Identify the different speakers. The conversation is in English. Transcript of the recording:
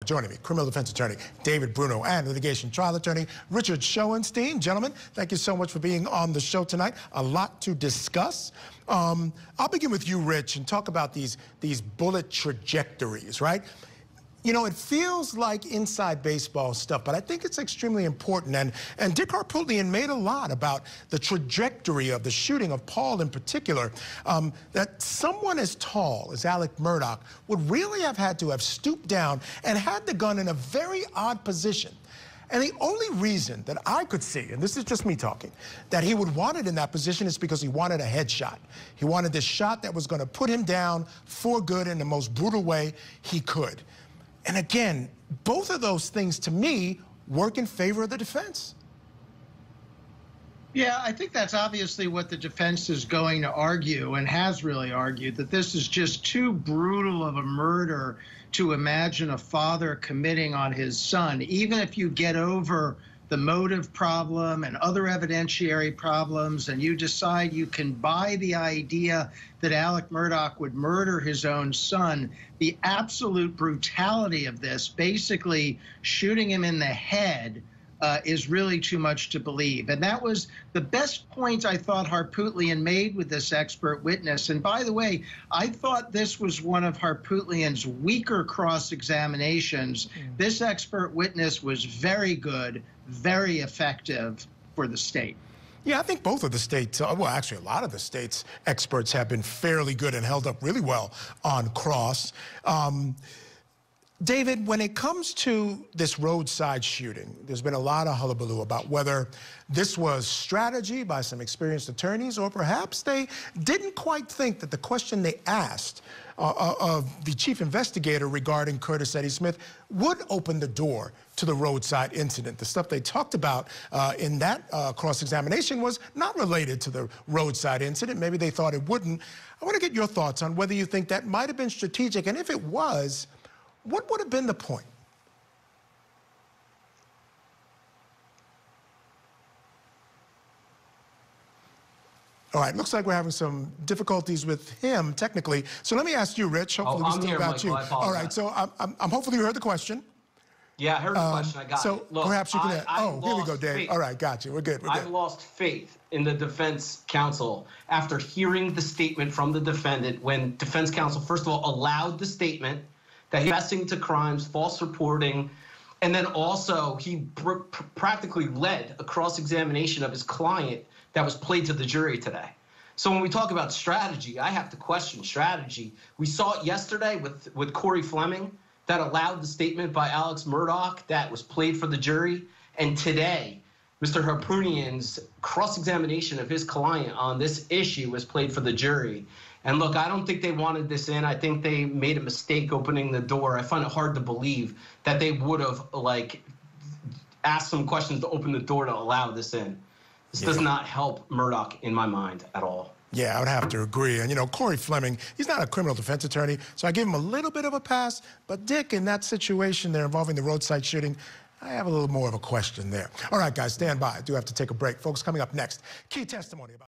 Speaker 1: Joining me, criminal defense attorney David Bruno and litigation trial attorney Richard Schoenstein. Gentlemen, thank you so much for being on the show tonight. A lot to discuss. I'll begin with you, Rich, and talk about these bullet trajectories, right? You know, it feels like inside baseball stuff, but I think it's extremely important. And Dick Harpootlian made a lot about the trajectory of the shooting of Paul in particular, that someone as tall as Alex Murdaugh would really have had to have stooped down and had the gun in a very odd position. And the only reason that I could see, and this is just me talking, that he would want it in that position is because he wanted a headshot. He wanted this shot that was going to put him down for good in the most brutal way he could. And again, both of those things, to me, work in favor of the defense.
Speaker 2: Yeah, I think that's obviously what the defense is going to argue and has really argued, that this is just too brutal of a murder to imagine a father committing on his son. Even if you get over the motive problem and other evidentiary problems, and you decide you can buy the idea that Alex Murdaugh would murder his own son, the absolute brutality of this, basically shooting him in the head, is really too much to believe. And that was the best point I thought Harpootlian made with this expert witness. And by the way, I thought this was one of Harpootlian's weaker cross-examinations. This expert witness was very good, very effective for the state.
Speaker 1: Yeah, I think both of the states, well, actually a lot of the states' experts have been fairly good and held up really well on cross. David, when it comes to this roadside shooting, there's been a lot of hullabaloo about whether this was strategy by some experienced attorneys, or perhaps they didn't quite think that the question they asked of the chief investigator regarding Curtis Eddie Smith would open the door to the roadside incident. The stuff they talked about in that cross-examination was not related to the roadside incident. Maybe they thought it wouldn't. I want to get your thoughts on whether you think that might have been strategic, and if it was, what would have been the point? All right, looks like we're having some difficulties with him technically. So let me ask you, Rich. Hopefully we still got you. All right, so I'm hopefully you heard the question.
Speaker 3: Yeah, I heard the question. I got it. Look,
Speaker 1: perhaps you can. Oh, here we go, Dave.
Speaker 3: Faith.
Speaker 1: All right, got you. We're good.
Speaker 3: I've lost faith in the defense counsel after hearing the statement from the defendant when defense counsel, first of all, allowed the statement that he's confessing to crimes, false reporting, and then also he practically led a cross-examination of his client that was played to the jury today. So when we talk about strategy, I have to question strategy. We saw it yesterday with Corey Fleming that allowed the statement by Alex Murdaugh that was played for the jury. And today, Mr. Harpootlian's cross-examination of his client on this issue was played for the jury. And look, I don't think they wanted this in. I think they made a mistake opening the door. I find it hard to believe that they would have, like, asked some questions to open the door to allow this in. This does not help Murdaugh in my mind at all.
Speaker 1: Yeah, I would have to agree. And, you know, Corey Fleming, he's not a criminal defense attorney, so I give him a little bit of a pass. But Dick, in that situation there involving the roadside shooting, I have a little more of a question there. All right, guys, stand by. I do have to take a break. Folks, coming up next, key testimony about